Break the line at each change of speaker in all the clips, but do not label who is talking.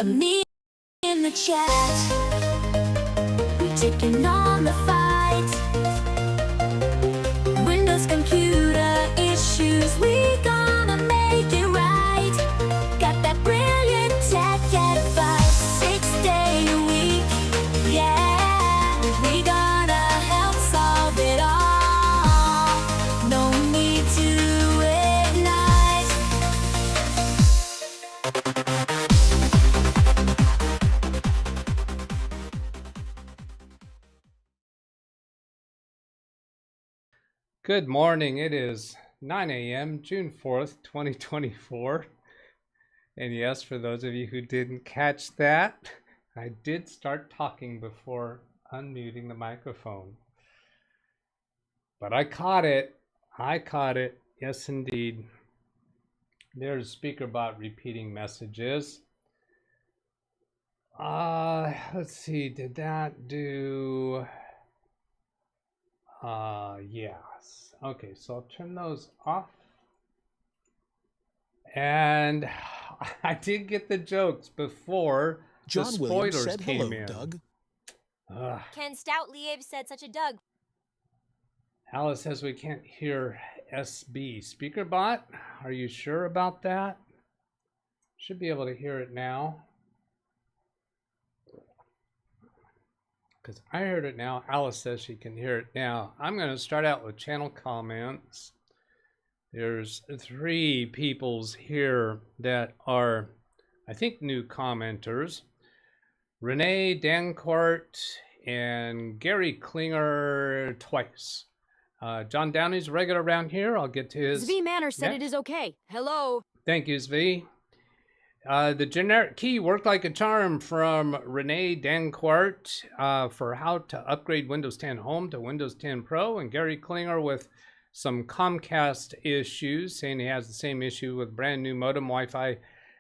Me in the chat, we taking on the fight. Windows computer issues, we gonna make it right. Got that brilliant tech advice, 6 days a week. Yeah, we gonna help solve it all. No need to do it nice.
Good morning. It is 9 a.m. June 4th, 2024. And yes, for those of you who didn't catch that, I did start talking before unmuting the microphone. But I caught it. Yes, indeed. There's SpeakerBot repeating messages. Let's see. Did that do... yes. Okay, so I'll turn those off. And I did get the jokes before the spoilers came in.
Doug.
Ken Stout-Lieb said such a Doug.
Alice says we can't hear SB. SpeakerBot, are you sure about that? Should be able to hear it now. Because I heard it now. Alice says she can hear it now. I'm going to start out with channel comments. There's 3 peoples here that are, I think, new commenters. Renee Dancourt and Gary Klinger twice. John Downey's a regular around here. I'll get to his...
Zvi Manor said it is okay. Hello.
Thank you, Zvi. The generic key worked like a charm from Renee Dancourt for how to upgrade Windows 10 Home to Windows 10 Pro, and Gary Klinger with some Comcast issues, saying he has the same issue with brand new modem Wi-Fi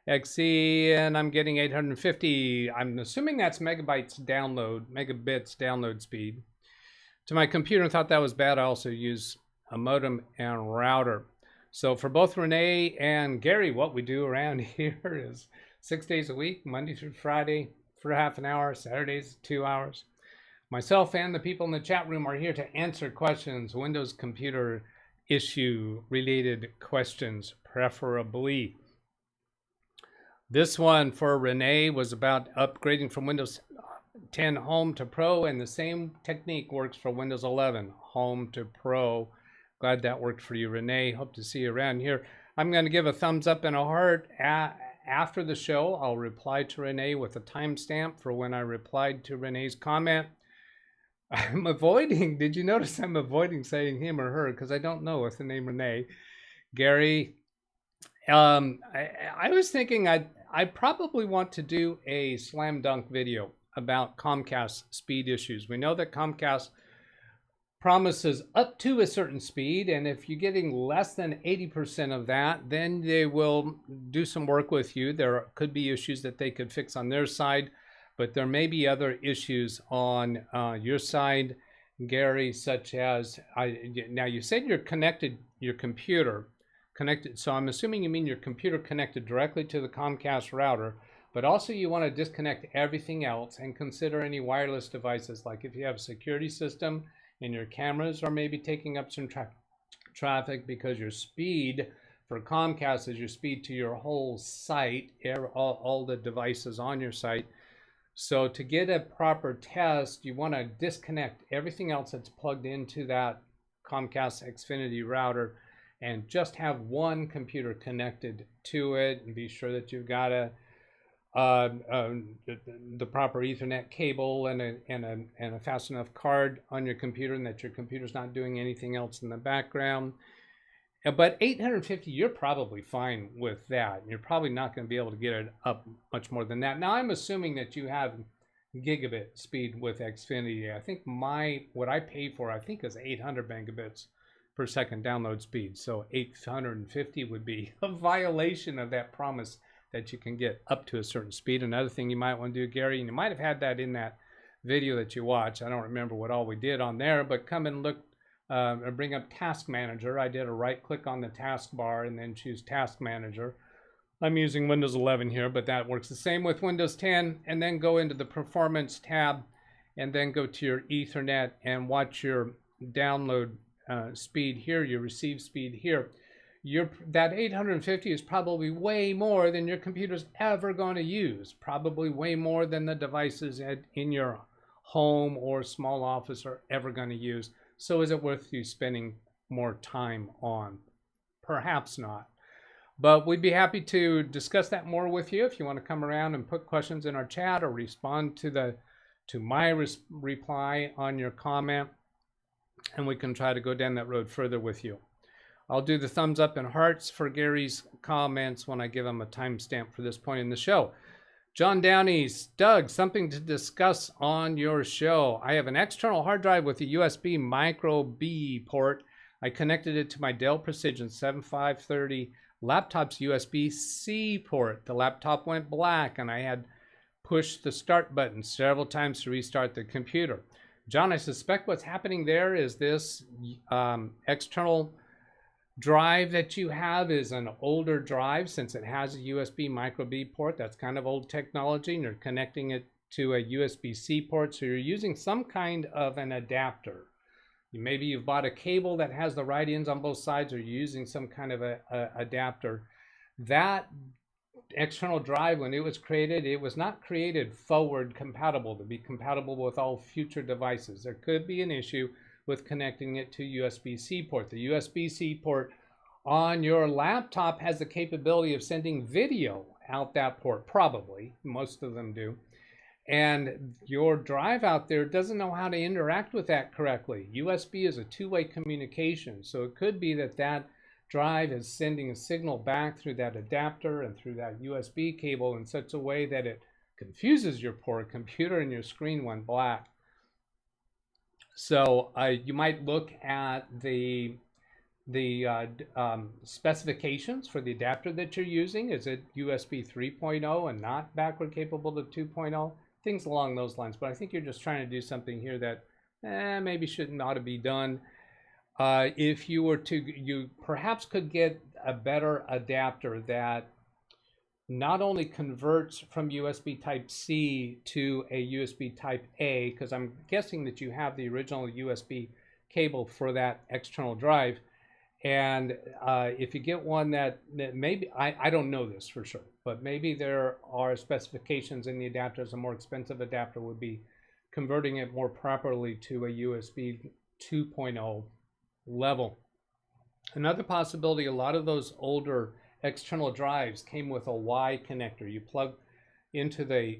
XE, and I'm getting 850. I'm assuming that's megabits download speed to my computer, and thought that was bad. I also use a modem and router. So for both Renee and Gary, what we do around here is 6 days a week, Monday through Friday for half an hour, Saturdays 2 hours. Myself and the people in the chat room are here to answer questions, Windows computer issue related questions, preferably. This one for Renee was about upgrading from Windows 10 Home to Pro, and the same technique works for Windows 11 Home to Pro. Glad that worked for you, Renee. Hope to see you around here. I'm going to give a thumbs up and a heart. After the show, I'll reply to Renee with a timestamp for when I replied to Renee's comment. I'm avoiding, did you notice I'm avoiding saying him or her because I don't know with the name Renee. Gary, I was thinking I probably want to do a slam dunk video about Comcast speed issues. We know that Comcast promises up to a certain speed, and if you're getting less than 80% of that, then they will do some work with you. There could be issues that they could fix on their side, but there may be other issues on your side, Gary, such as, now you said you're connected, your computer connected, so I'm assuming you mean your computer connected directly to the Comcast router, but also you want to disconnect everything else and consider any wireless devices, like if you have a security system and your cameras are maybe taking up some traffic, because your speed for Comcast is your speed to your whole site, all the devices on your site. So to get a proper test, you want to disconnect everything else that's plugged into that Comcast Xfinity router and just have one computer connected to it, and be sure that you've got the proper Ethernet cable and a fast enough card on your computer, and that your computer's not doing anything else in the background. But 850, you're probably fine with that. You're probably not going to be able to get it up much more than that. Now, I'm assuming that you have gigabit speed with Xfinity. I think what I pay for, I think, is 800 megabits per second download speed. So 850 would be a violation of that promise that you can get up to a certain speed. Another thing you might want to do, Gary, and you might have had that in that video that you watched. I don't remember what all we did on there, but come and look, bring up Task Manager. I did a right click on the taskbar and then choose Task Manager. I'm using Windows 11 here, but that works the same with Windows 10. And then go into the Performance tab and then go to your Ethernet and watch your download speed here, your receive speed here. That 850 is probably way more than your computer's ever going to use, probably way more than the devices in your home or small office are ever going to use. So is it worth you spending more time on? Perhaps not. But we'd be happy to discuss that more with you if you want to come around and put questions in our chat or respond to my reply on your comment, and we can try to go down that road further with you. I'll do the thumbs up and hearts for Gary's comments when I give him a timestamp for this point in the show. John Downey's, Doug, something to discuss on your show. I have an external hard drive with a USB micro B port. I connected it to my Dell Precision 7530 laptop's USB-C port. The laptop went black and I had pushed the start button several times to restart the computer. John, I suspect what's happening there is this external drive that you have is an older drive since it has a USB micro B port. That's kind of old technology, and you're connecting it to a USB-C port, so you're using some kind of an adapter. Maybe you've bought a cable that has the right ends on both sides, or you're using some kind of a adapter. That external drive, when it was created, it was not created forward compatible to be compatible with all future devices. There could be an issue with connecting it to USB-C port. The USB-C port on your laptop has the capability of sending video out that port, probably. Most of them do. And your drive out there doesn't know how to interact with that correctly. USB is a two-way communication, so it could be that that drive is sending a signal back through that adapter and through that USB cable in such a way that it confuses your poor computer and your screen went black. So you might look at the specifications for the adapter that you're using. Is it USB 3.0 and not backward capable to 2.0? Things along those lines. But I think you're just trying to do something here that maybe shouldn't ought to be done. If you were to, you perhaps could get a better adapter that not only converts from USB Type-C to a USB Type-A, because I'm guessing that you have the original USB cable for that external drive. And if you get one that maybe, I don't know this for sure, but maybe there are specifications in the adapters. A more expensive adapter would be converting it more properly to a USB 2.0 level. Another possibility, a lot of those older external drives came with a Y connector. You plug into the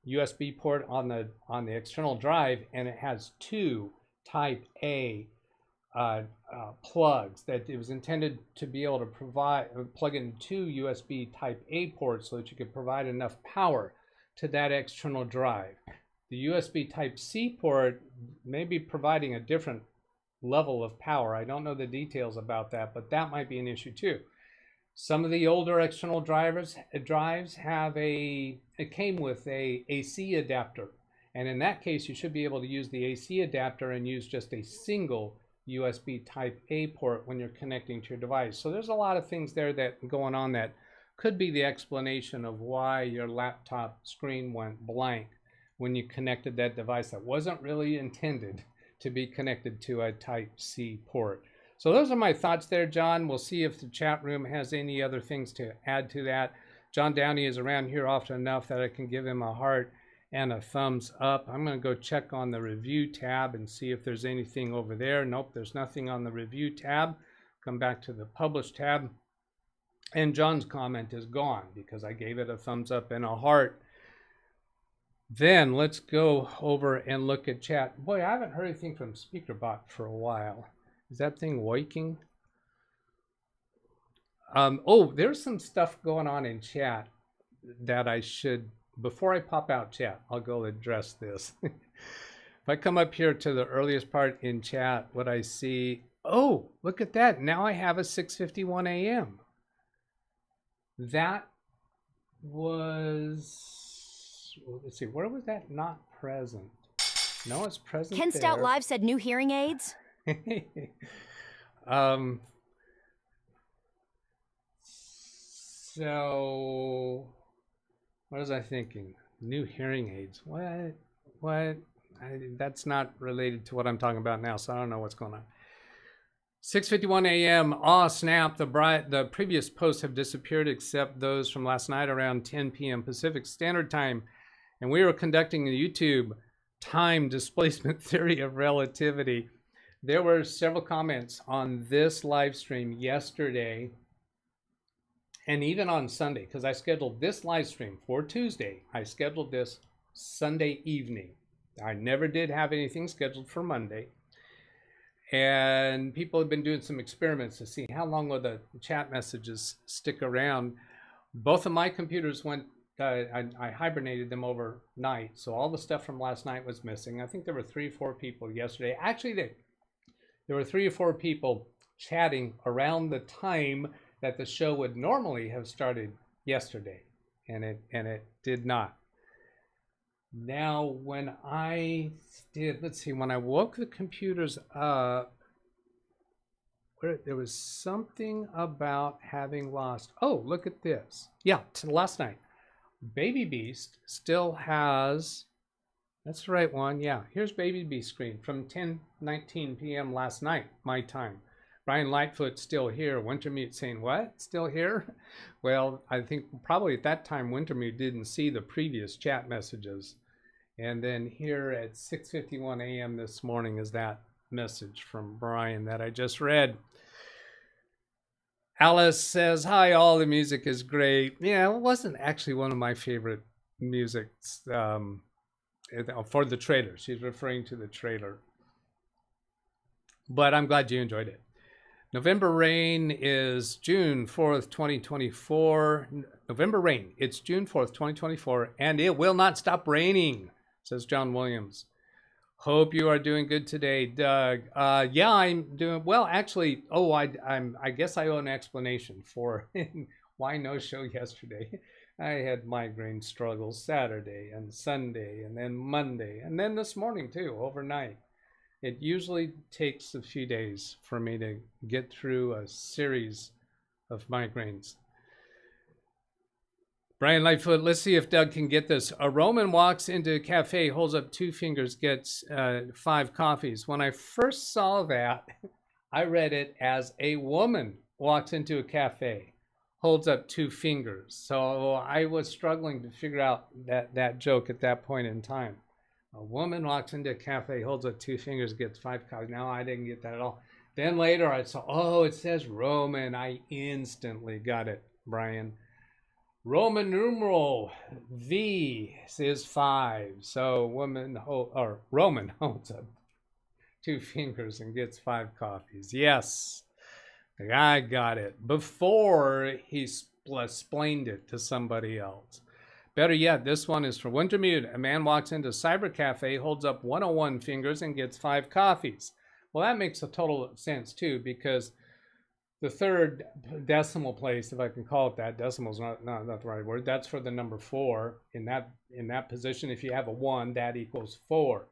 USB port on the external drive, and it has two Type A plugs that it was intended to be able to plug in two USB Type A ports so that you could provide enough power to that external drive. The USB Type C port may be providing a different level of power. I don't know the details about that, but that might be an issue too. Some of the older external drives have it came with a AC adapter, and in that case you should be able to use the AC adapter and use just a single USB Type A port when you're connecting to your device. So there's a lot of things there that going on that could be the explanation of why your laptop screen went blank when you connected that device that wasn't really intended to be connected to a Type C port. So those are my thoughts there, John. We'll see if the chat room has any other things to add to that. John Downey is around here often enough that I can give him a heart and a thumbs up. I'm going to go check on the review tab and see if there's anything over there. Nope, there's nothing on the review tab. Come back to the publish tab. And John's comment is gone because I gave it a thumbs up and a heart. Then let's go over and look at chat. Boy, I haven't heard anything from SpeakerBot for a while. Is that thing working? Oh, there's some stuff going on in chat that I should, before I pop out chat, I'll go address this. If I come up here to the earliest part in chat, what I see, oh, look at that. Now I have a 6:51 a.m. That was, let's see, where was that not present? No, it's present
Ken Stout
there.
Live said new hearing aids.
So, what was I thinking? New hearing aids. What? That's not related to what I'm talking about now, so I don't know what's going on. 6:51 a.m. Aw, snap. The previous posts have disappeared except those from last night around 10 p.m. Pacific Standard Time. And we were conducting a YouTube time displacement theory of relativity. There were several comments on this live stream yesterday and even on Sunday, because I scheduled this live stream for Tuesday. I scheduled this Sunday evening. I never did have anything scheduled for Monday. And people have been doing some experiments to see how long will the chat messages stick around. Both of my computers went, I hibernated them overnight. So all the stuff from last night was missing. I think there were 3 or 4 people yesterday. Actually, there were 3 or 4 people chatting around the time that the show would normally have started yesterday. And it did not. Now, when I did, let's see, when I woke the computers up, there was something about having lost. Oh, look at this. Yeah, last night. Baby Beast still has, that's the right one. Yeah, here's Baby Beast screen from 10:19 p.m. last night, my time. Brian Lightfoot's still here. Wintermute saying, what? Still here? Well, I think probably at that time, Wintermute didn't see the previous chat messages. And then here at 6:51 a.m. this morning is that message from Brian that I just read. Alice says, hi, all the music is great. Yeah, it wasn't actually one of my favorite musics for the trailer. She's referring to the trailer. But I'm glad you enjoyed it. November rain is June 4th, 2024. November rain, it's June 4th, 2024, and it will not stop raining, says John Williams. Hope you are doing good today, Doug. Yeah, I'm doing well. Actually, I guess I owe an explanation for why no show yesterday. I had migraine struggles Saturday and Sunday and then Monday and then this morning too, overnight. It usually takes a few days for me to get through a series of migraines. Brian Lightfoot, let's see if Doug can get this. A Roman walks into a cafe, holds up 2 fingers, gets 5 coffees. When I first saw that, I read it as a woman walks into a cafe, holds up 2 fingers. So I was struggling to figure out that joke at that point in time. A woman walks into a cafe, holds up 2 fingers, gets 5 coffees. Now I didn't get that at all. Then later I saw, oh, it says Roman. I instantly got it, Brian. Roman numeral V is 5. So Roman holds up 2 fingers and gets 5 coffees. Yes, I got it before he explained it to somebody else. Better yet, this one is for Wintermute. A man walks into a cyber cafe, holds up 101 fingers and gets 5 coffees. Well, that makes a total sense too, because the third decimal place, if I can call it that, decimal is not the right word. That's for the number 4. In that position, if you have a 1, that equals 4.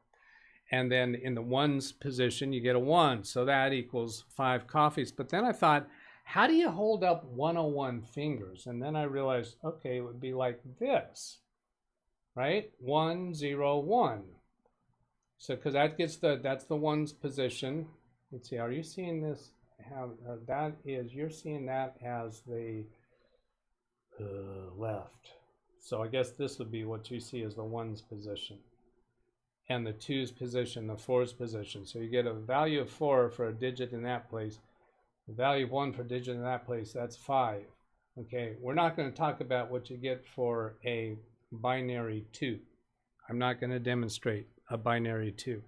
And then in the ones position, you get a 1. So that equals 5 coffees. But then I thought, how do you hold up 101 fingers? And then I realized, okay, it would be like this, right? 1, 0, 1. So because that's the ones position. Let's see, are you seeing this? You're seeing that as the left. So I guess this would be what you see as the ones position. And the 2's position, the 4's position. So you get a value of 4 for a digit in that place. The value of 1 for a digit in that place, that's 5. Okay, we're not going to talk about what you get for a binary 2. I'm not going to demonstrate a binary 2.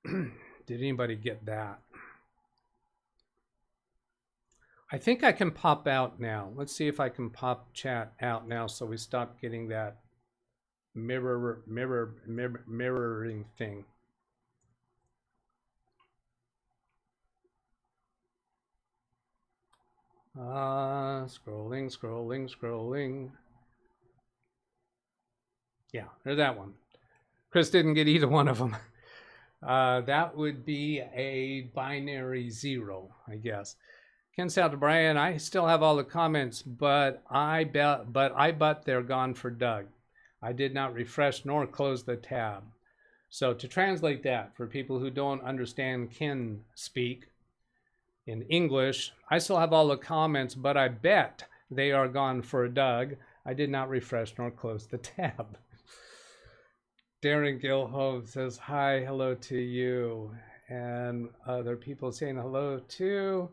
Did anybody get that? I think I can pop out now. Let's see if I can pop chat out now so we stop getting that mirroring thing. Scrolling. Yeah, there's that one. Chris didn't get either one of them. That would be a binary 0, I guess. Ken Stout Brian, I still have all the comments, but I bet they're gone for Doug. I did not refresh nor close the tab. So to translate that for people who don't understand Ken speak in English, I still have all the comments, but I bet they are gone for Doug. I did not refresh nor close the tab. Darren Gilhove says, hi, hello to you. And other people saying hello too.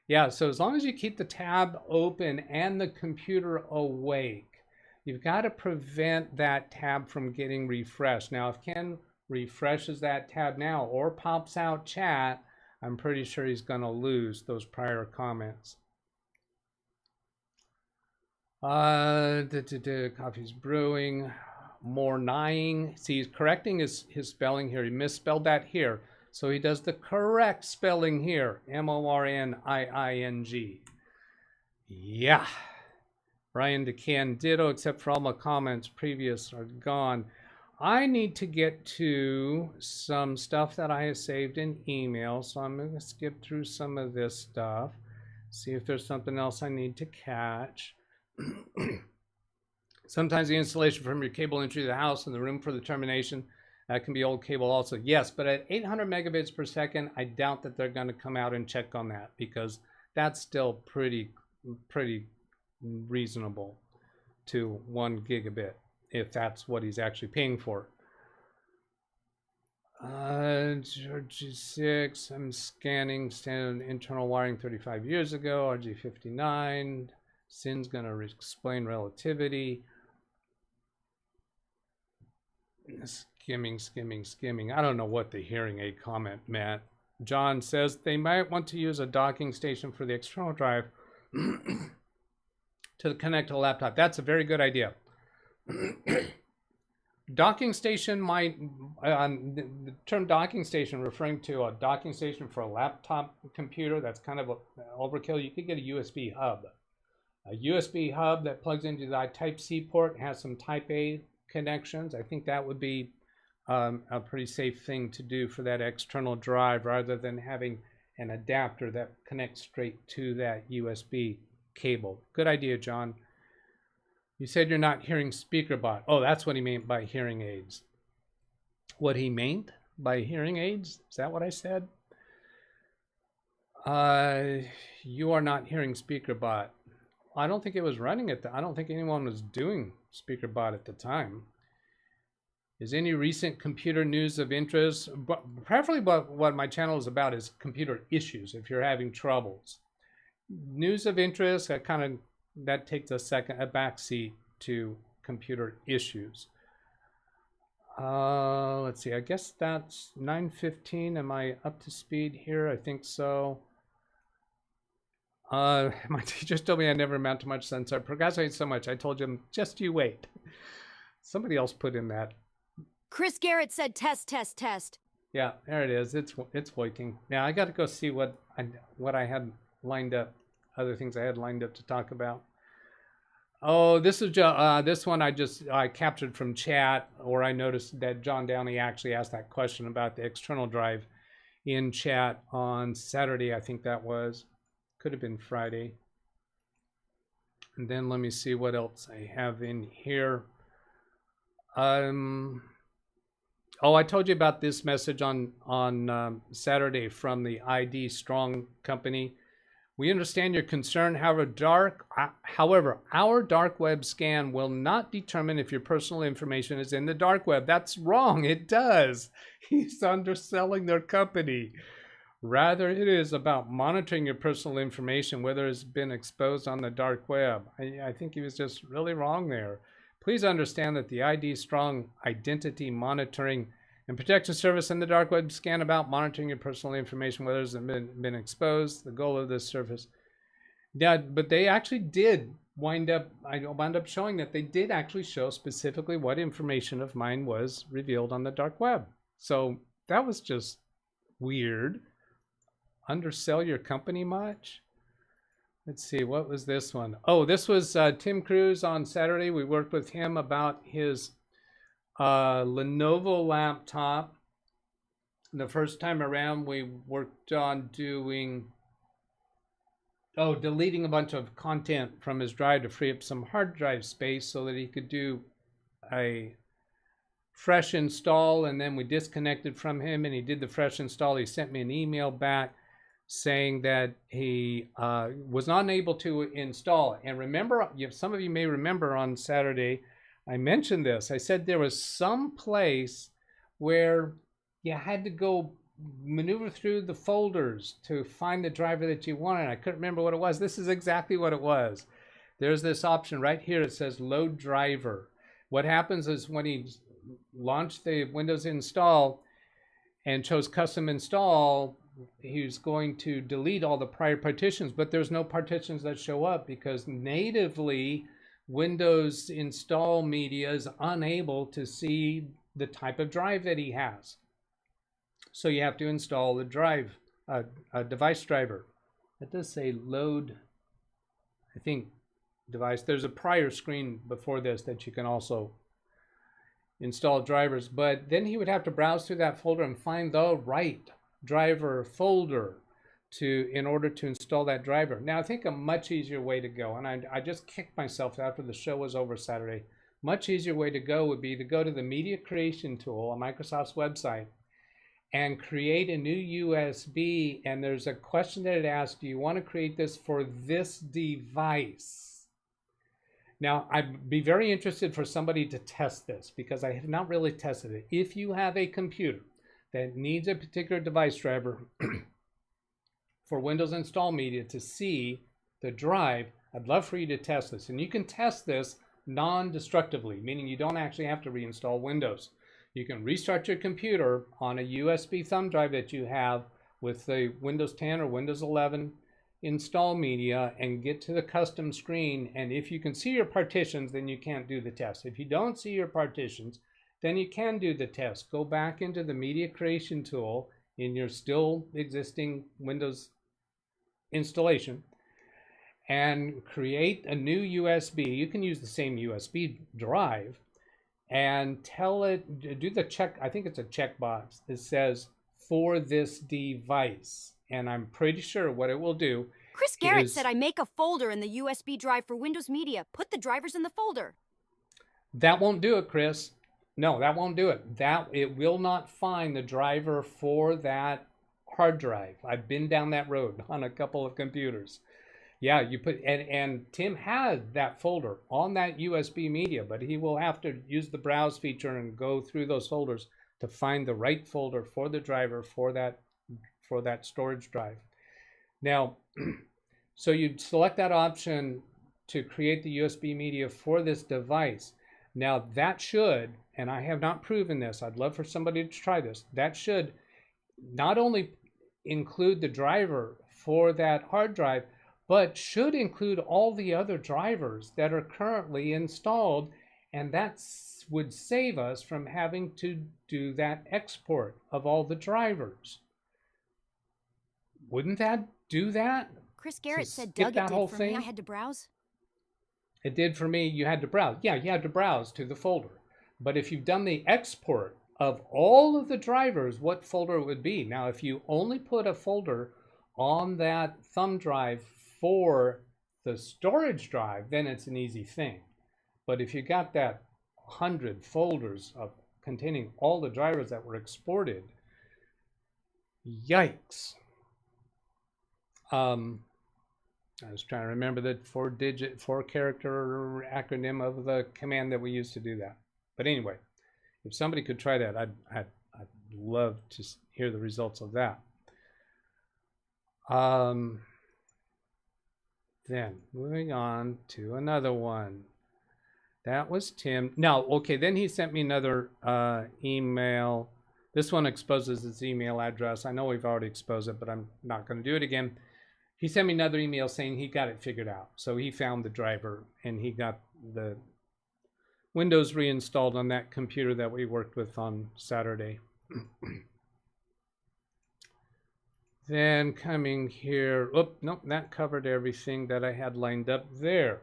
Yeah, so as long as you keep the tab open and the computer awake, you've got to prevent that tab from getting refreshed. Now, if Ken refreshes that tab now or pops out chat, I'm pretty sure he's going to lose those prior comments. Coffee's brewing. More nying. See, he's correcting his spelling here. He misspelled that here. So he does the correct spelling here. M-O-R-N-I-I-N-G. Yeah. Brian DeCan, ditto, except for all my comments previous are gone. I need to get to some stuff that I have saved in email. So I'm going to skip through some of this stuff. See if there's something else I need to catch. Sometimes the installation from your cable entry to the house and the room for the termination, that can be old cable also. Yes, but at 800 megabits per second, I doubt that they're going to come out and check on that because that's still pretty reasonable to 1 gigabit if that's what he's actually paying for. RG6, I'm scanning standard internal wiring 35 years ago. RG59, Sin's going to explain relativity. Skimming. I don't know what the hearing aid comment meant. John says they might want to use a docking station for the external drive to connect to a laptop. That's a very good idea. Docking station might, the term docking station referring to a docking station for a laptop computer, that's kind of overkill. You could get a USB hub. A USB hub that plugs into the Type-C port, has some Type-A connections. I think that would be a pretty safe thing to do for that external drive rather than having an adapter that connects straight to that USB cable. Good idea, John. You said you're not hearing SpeakerBot. Oh, that's what he meant by hearing aids. What he meant by hearing aids? Is that what I said? You are not hearing SpeakerBot. I don't think it was running at the, I don't think anyone was doing SpeakerBot at the time. Is any recent computer news of interest? But preferably what my channel is about is computer issues if you're having troubles. News of interest, that takes a backseat to computer issues. Let's see, I guess that's 9:15. Am I up to speed here? I think so. My teachers told me I never amount to much since I procrastinate so much. I told them, just you wait. Somebody else put in that.
Chris Garrett said test, test, test.
Yeah, there it is. It's working. Now I got to go see what I had lined up, other things I had lined up to talk about. Oh, this is this one I captured from chat, or I noticed that John Downey actually asked that question about the external drive in chat on Saturday. I think that was. Could have been Friday. And then let me see what else I have in here. Oh, I told you about this message on Saturday from the ID Strong company. We understand your concern. However, our dark web scan will not determine if your personal information is in the dark web. That's wrong. It does. He's underselling their company. Rather, it is about monitoring your personal information, whether it's been exposed on the dark web. I think he was just really wrong there. Please understand that the ID Strong identity monitoring and protection service in the dark web scan about monitoring your personal information, whether it's been exposed, the goal of this service. Yeah, but they actually did I wound up showing that they did actually show specifically what information of mine was revealed on the dark web. So that was just weird. Undersell your company much? Let's see, what was this one? Oh, this was Tim Cruz on Saturday. We worked with him about his Lenovo laptop. The first time around, we worked on doing Oh, deleting a bunch of content from his drive to free up some hard drive space so that he could do a fresh install. And then we disconnected from him and he did the fresh install. He sent me an email back saying that he was not able to install. And remember, some of you may remember on Saturday, I mentioned this. I said there was some place where you had to go maneuver through the folders to find the driver that you wanted. I couldn't remember what it was. This is exactly what it was. There's this option right here. It says load driver. What happens is when he launched the Windows install and chose custom install, he's going to delete all the prior partitions, but there's no partitions that show up because natively Windows install media is unable to see the type of drive that he has. So you have to install the drive, a device driver. It does say load, I think, device. There's a prior screen before this that you can also install drivers, but then he would have to browse through that folder and find the right driver folder in order to install that driver. Now, I think a much easier way to go, and I just kicked myself after the show was over Saturday, much easier way to go would be to go to the media creation tool on Microsoft's website and create a new USB, and there's a question that it asks, do you want to create this for this device? Now, I'd be very interested for somebody to test this because I have not really tested it. If you have a computer that needs a particular device driver for Windows Install Media to see the drive, I'd love for you to test this. And you can test this non-destructively, meaning you don't actually have to reinstall Windows. You can restart your computer on a USB thumb drive that you have with the Windows 10 or Windows 11 install media and get to the custom screen. And if you can see your partitions, then you can't do the test. If you don't see your partitions, then you can do the test. Go back into the media creation tool in your still existing Windows installation and create a new USB. You can use the same USB drive and tell it, do the check, I think it's a checkbox that says for this device. And I'm pretty sure what it will do.
Chris Garrett said I make a folder in the USB drive for Windows Media. Put the drivers in the folder.
That won't do it, Chris. No, that won't do it. It will not find the driver for that hard drive. I've been down that road on a couple of computers. Yeah, you put, and Tim has that folder on that USB media, but he will have to use the browse feature and go through those folders to find the right folder for the driver for that storage drive. Now, so you select that option to create the USB media for this device. Now that should, and I have not proven this, I'd love for somebody to try this, that should not only include the driver for that hard drive, but should include all the other drivers that are currently installed, and that would save us from having to do that export of all the drivers. Wouldn't that do that?
Chris Garrett said Doug it did for me. I had to browse.
It did for me. You had to browse. Yeah, you had to browse to the folder. But if you've done the export of all of the drivers, what folder it would be. Now, if you only put a folder on that thumb drive for the storage drive, then it's an easy thing. But if you got that 100 folders of containing all the drivers that were exported, yikes. I was trying to remember the four-character acronym of the command that we use to do that. But anyway, if somebody could try that, I'd love to hear the results of that. Then moving on to another one. That was Tim. Now, okay, then he sent me another email. This one exposes his email address. I know we've already exposed it, but I'm not going to do it again. He sent me another email saying he got it figured out. So he found the driver and he got the Windows reinstalled on that computer that we worked with on Saturday. Then coming here, nope, that covered everything that I had lined up there.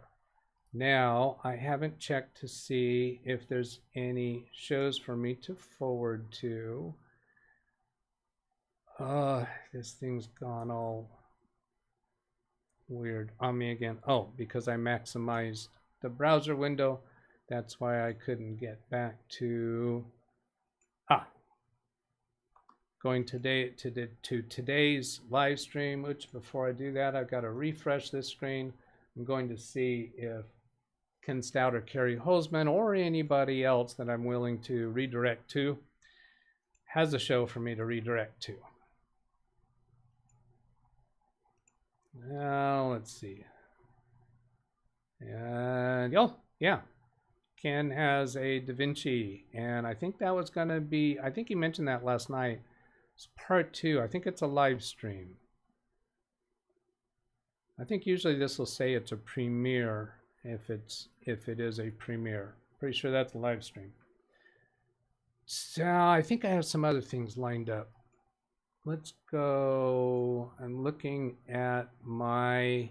Now, I haven't checked to see if there's any shows for me to forward to. This thing's gone all weird on me again. Oh, because I maximized the browser window. That's why I couldn't get back to going today to today's live stream. Which before I do that, I've got to refresh this screen. I'm going to see if Ken Stout or Carrie Holzman or anybody else that I'm willing to redirect to has a show for me to redirect to. Now let's see. And oh yeah, Ken has a DaVinci, and I think that was gonna be, I think he mentioned that last night. It's part 2. I think it's a live stream. I think usually this will say it's a premiere if it is a premiere. Pretty sure that's a live stream. So I think I have some other things lined up. Let's go. I'm looking at my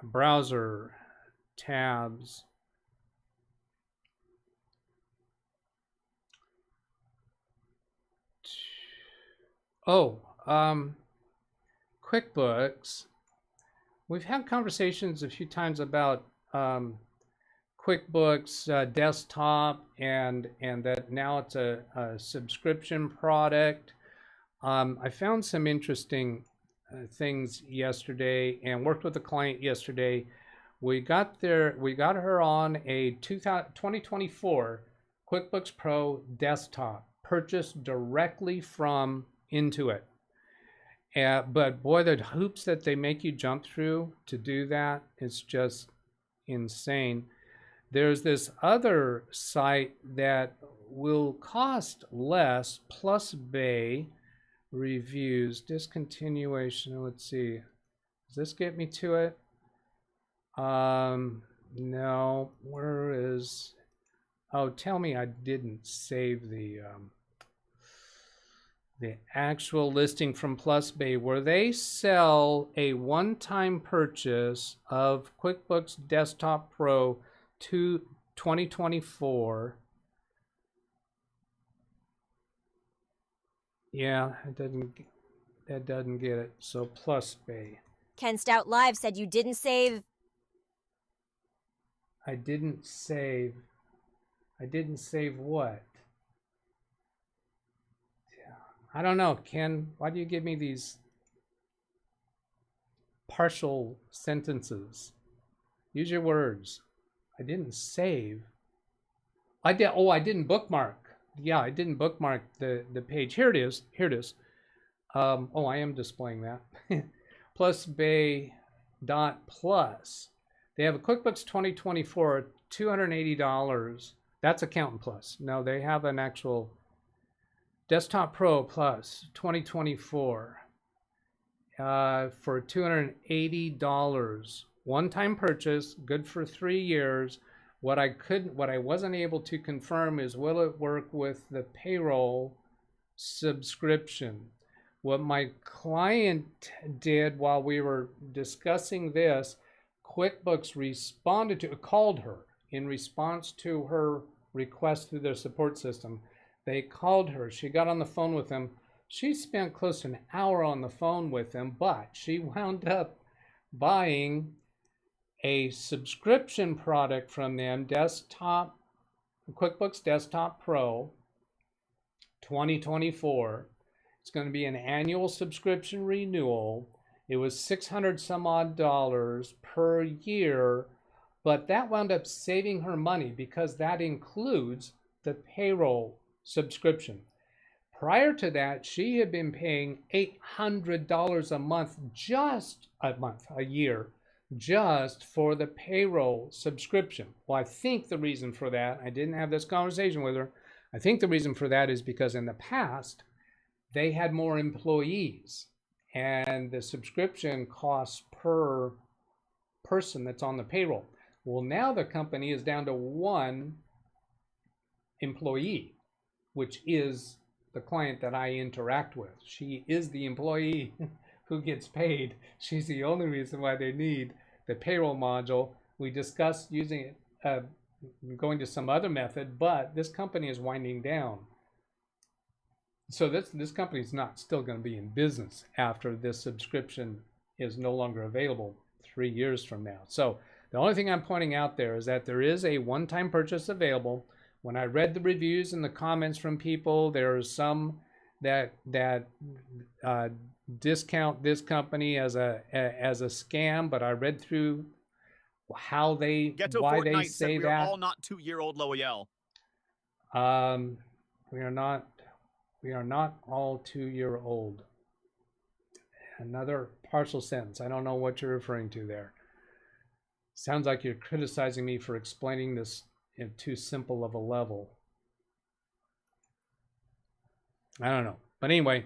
browser tabs. Oh, QuickBooks. We've had conversations a few times about QuickBooks desktop and that now it's a subscription product. I found some interesting things yesterday and worked with a client yesterday. We got her on a 2024 QuickBooks Pro desktop purchased directly from Intuit. But boy, the hoops that they make you jump through to do that, it's just insane. There's this other site that will cost less, Plus Bay reviews, discontinuation. Let's see. Does this get me to it? No. Where is... Oh, tell me I didn't save the actual listing from Plus Bay, where they sell a one-time purchase of QuickBooks Desktop Pro 2024. Yeah, that doesn't get it. So Plus Bay.
Ken Stout Live said you didn't save.
I didn't save what? I don't know, Ken. Why do you give me these partial sentences? Use your words. I didn't save. I did. Oh, I didn't bookmark. Yeah, I didn't bookmark the page. Here it is. Here it is. Oh, I am displaying that. Plus Bay .plus. They have a QuickBooks 2024, $280. That's Accountant Plus. No, they have an actual Desktop Pro Plus 2024 for $280. One-time purchase, good for 3 years. What I wasn't able to confirm is, will it work with the payroll subscription? What my client did while we were discussing this, QuickBooks called her in response to her request through their support system. They called her. She got on the phone with them. She spent close to an hour on the phone with them, but she wound up buying a subscription product from them, QuickBooks Desktop Pro 2024. It's going to be an annual subscription renewal. It was $600 some odd per year, but that wound up saving her money because that includes the payroll subscription. Prior to that, she had been paying $800 a year, just for the payroll subscription. Well, I think the reason for that, I didn't have this conversation with her, I think the reason for that is because in the past, they had more employees, and the subscription costs per person that's on the payroll. Well, now the company is down to one employee, which is the client that I interact with. She is the employee who gets paid. She's the only reason why they need the payroll module. We discussed using it, going to some other method, but this company is winding down. So this company is not still going to be in business after this subscription is no longer available 3 years from now. So the only thing I'm pointing out there is that there is a one-time purchase available. When I read the reviews and the comments from people, there are some that discount this company as a scam, but I read through how they why they say that.
We are all not 2-year-old Loyal.
We are not all 2-year-old. Another partial sentence. I don't know what you're referring to there. Sounds like you're criticizing me for explaining this in too simple of a level. I don't know. But anyway,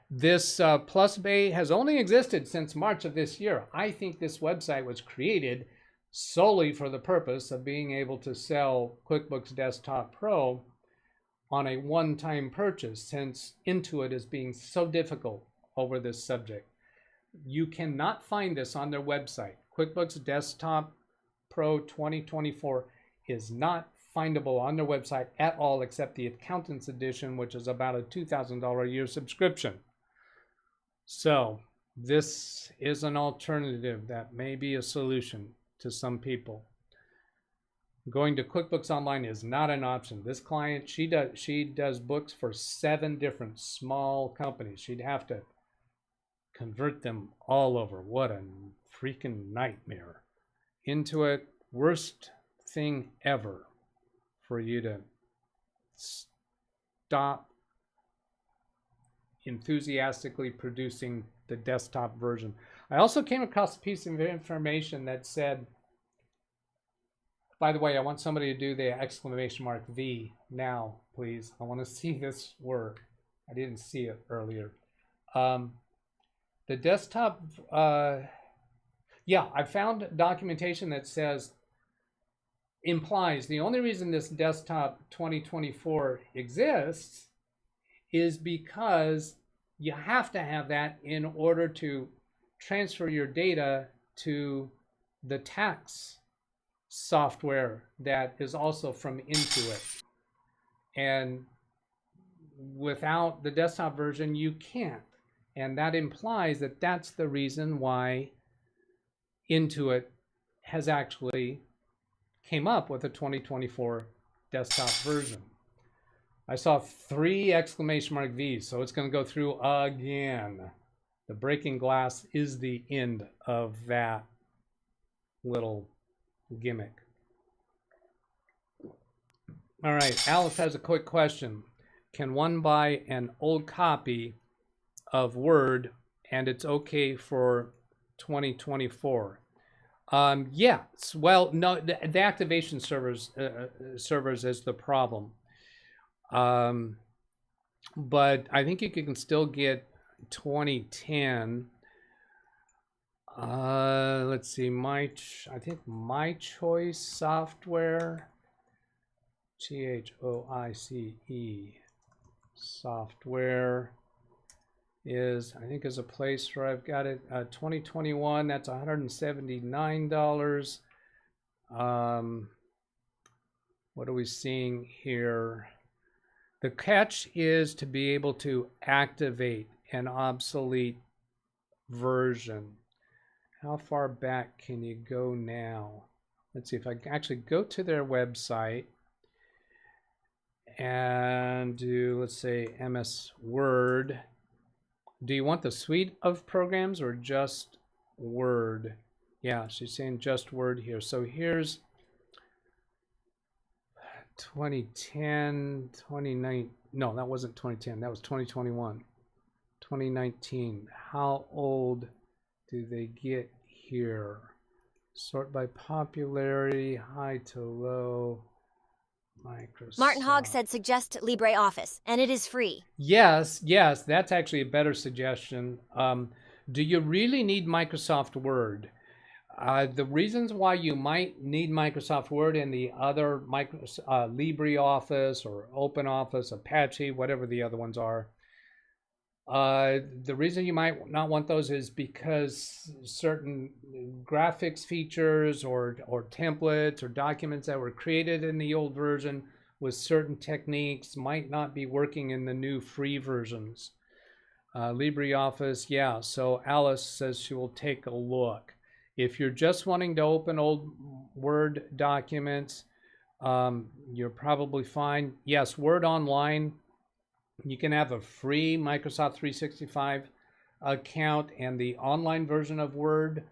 this Plus Bay has only existed since March of this year. I think this website was created solely for the purpose of being able to sell QuickBooks Desktop Pro on a one-time purchase, since Intuit is being so difficult over this subject. You cannot find this on their website. QuickBooks Desktop Pro 2024 is not findable on their website at all, except the Accountant's Edition, which is about a $2,000 a year subscription. So this is an alternative that may be a solution to some people. Going to QuickBooks Online is not an option. This client, she does books for 7 different small companies. She'd have to convert them all over. What a freaking nightmare. Intuit, worst thing ever for you to stop enthusiastically producing the desktop version. I also came across a piece of information that said, by the way, I want somebody to do the !V now, please. I want to see this work. I didn't see it earlier. The desktop, yeah, I found documentation that implies the only reason this desktop 2024 exists is because you have to have that in order to transfer your data to the tax software that is also from Intuit. And without the desktop version, you can't. And that implies that that's the reason why Intuit has actually came up with a 2024 desktop version. I saw 3 !Vs, so it's going to go through again. The breaking glass is the end of that little gimmick. All right, Alice has a quick question. Can one buy an old copy of Word and it's okay for 2024? Yes. Well, no, the activation servers is the problem. But I think you can still get 2010. Let's see, I think My Choice software, CHOICE software is a place where I've got it. 2021, that's $179. What are we seeing here? The catch is to be able to activate an obsolete version. How far back can you go now? Let's see if I can actually go to their website and do, let's say, MS Word. Do you want the suite of programs or just Word? Yeah, she's saying just Word here. So here's 2010, 2019. No, that wasn't 2010. That was 2021. 2019. How old do they get here? Sort by popularity, high to low. Microsoft.
Martin Hogg said suggest LibreOffice, and it is free.
Yes, that's actually a better suggestion. Do you really need Microsoft Word? The reasons why you might need Microsoft Word and the other LibreOffice or OpenOffice, Apache, whatever the other ones are, the reason you might not want those is because certain graphics features or templates or documents that were created in the old version with certain techniques might not be working in the new free versions. LibreOffice, yeah. So Alice says she will take a look. If you're just wanting to open old Word documents, you're probably fine. Yes, Word Online, you can have a free Microsoft 365 account, and the online version of Word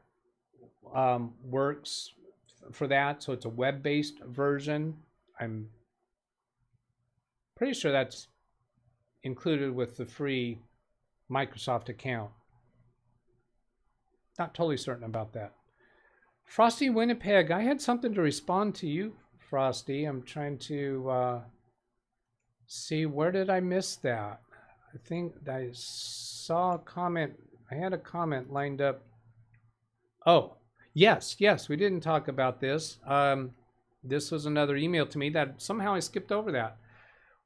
works for that. So it's a web-based version. I'm pretty sure that's included with the free Microsoft account. Not totally certain about that. Frosty Winnipeg, I had something to respond to you, Frosty. I'm trying to see, where did I miss that? I think I saw a comment. I had a comment lined up. Oh, yes, we didn't talk about this. This was another email to me that somehow I skipped over that.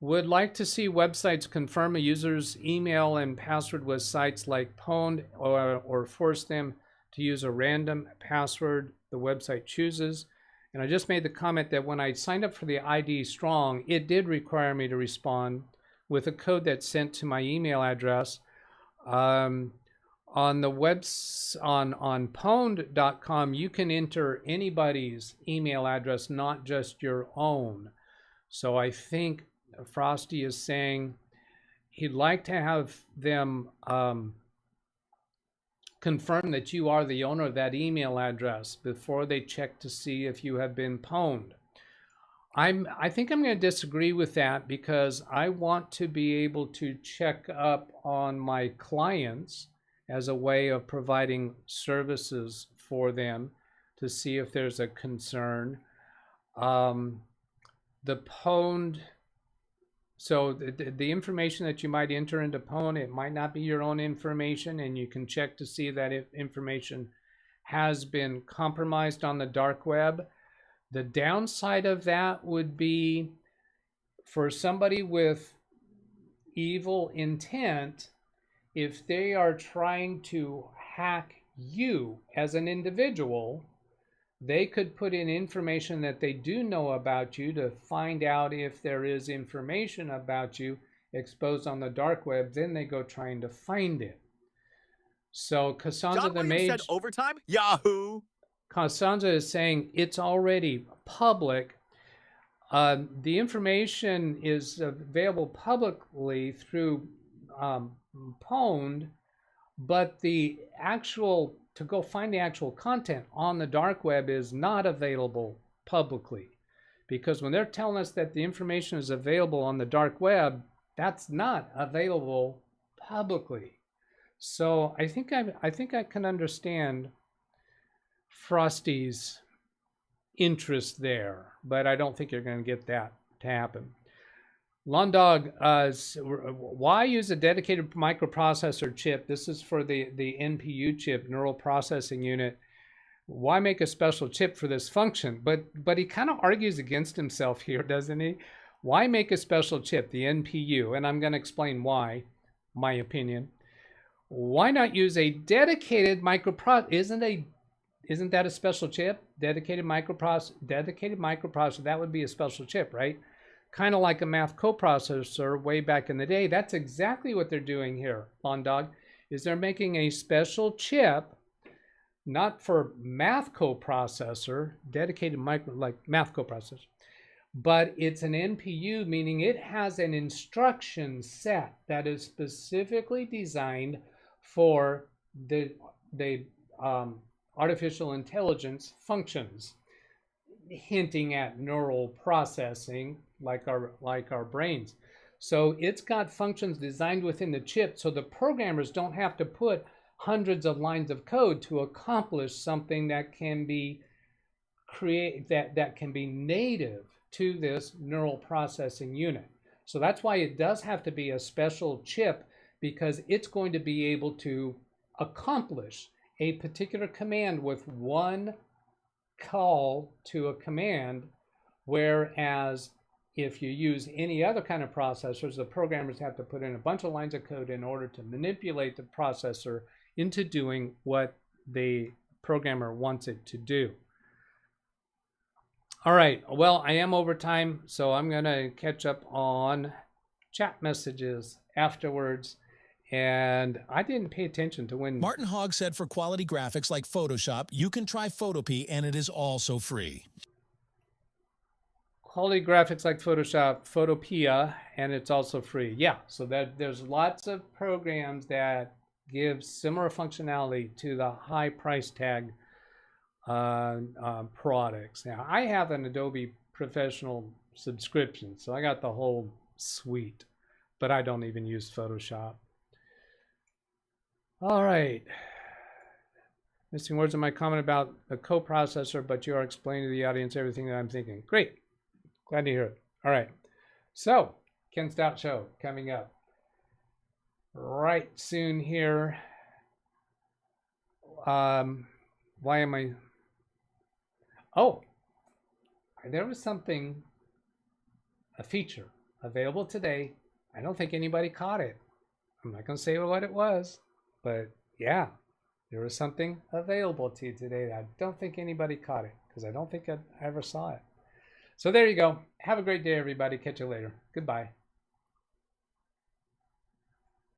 Would like to see websites confirm a user's email and password with sites like Pwned, or force them to use a random password the website chooses. And I just made the comment that when I signed up for the ID Strong, it did require me to respond with a code that's sent to my email address. On the webs on pwned.com, you can enter anybody's email address, not just your own. So I think Frosty is saying he'd like to have them confirm that you are the owner of that email address before they check to see if you have been pwned. I think I'm going to disagree with that, because I want to be able to check up on my clients as a way of providing services for them to see if there's a concern. The pwned, so the information that you might enter into Pwn, it might not be your own information, and you can check to see that if information has been compromised on the dark web. The downside of that would be, for somebody with evil intent, if they are trying to hack you as an individual, they could put in information that they do know about you to find out if there is information about you exposed on the dark web. Then they go trying to find it. So Cassandra
John
the
Williams
Mage,
said overtime? Yahoo!
Cassandra is saying it's already public. The information is available publicly through Pwned, but the actual, to go find the actual content on the dark web is not available publicly, because when they're telling us that the information is available on the dark web, that's not available publicly. So I think I can understand Frosty's interest there, but I don't think you're going to get that to happen. Lawn Dog, why use a dedicated microprocessor chip? This is for the NPU chip, neural processing unit. Why make a special chip for this function? But he kind of argues against himself here, doesn't he? Why make a special chip, the NPU? And I'm going to explain why, my opinion. Why not use a dedicated microprocessor? Isn't that a special chip? Dedicated microprocessor, that would be a special chip, right? Kind of like a math coprocessor way back in the day. That's exactly what they're doing here, Lawn Dog, is they're making a special chip, not for math coprocessor, dedicated like math coprocessor, but it's an NPU, meaning it has an instruction set that is specifically designed for the artificial intelligence functions, hinting at neural processing like our brains. So it's got functions designed within the chip, so the programmers don't have to put hundreds of lines of code to accomplish something that can be that can be native to this neural processing unit. So that's why it does have to be a special chip, because it's going to be able to accomplish a particular command with one call to a command, whereas if you use any other kind of processors, the programmers have to put in a bunch of lines of code in order to manipulate the processor into doing what the programmer wants it to do. All right, well, I am over time, so I'm going to catch up on chat messages afterwards. And I didn't pay attention to when...
Martin Hogg said for quality graphics like Photoshop, you can try Photopea, and it is also free.
Quality graphics like Photoshop, Photopea, and it's also free. Yeah, so there's lots of programs that give similar functionality to the high price tag products. Now, I have an Adobe Professional subscription, so I got the whole suite, but I don't even use Photoshop. All right. Missing words in my comment about the coprocessor, but you are explaining to the audience everything that I'm thinking. Great. Glad to hear it. All right. So, Ken Stout Show coming up right soon here. Why am I... Oh, there was something, a feature available today. I don't think anybody caught it. I'm not going to say what it was, but yeah, there was something available to you today that I don't think anybody caught it because I don't think I ever saw it. So there you go. Have a great day, everybody. Catch you later. Goodbye.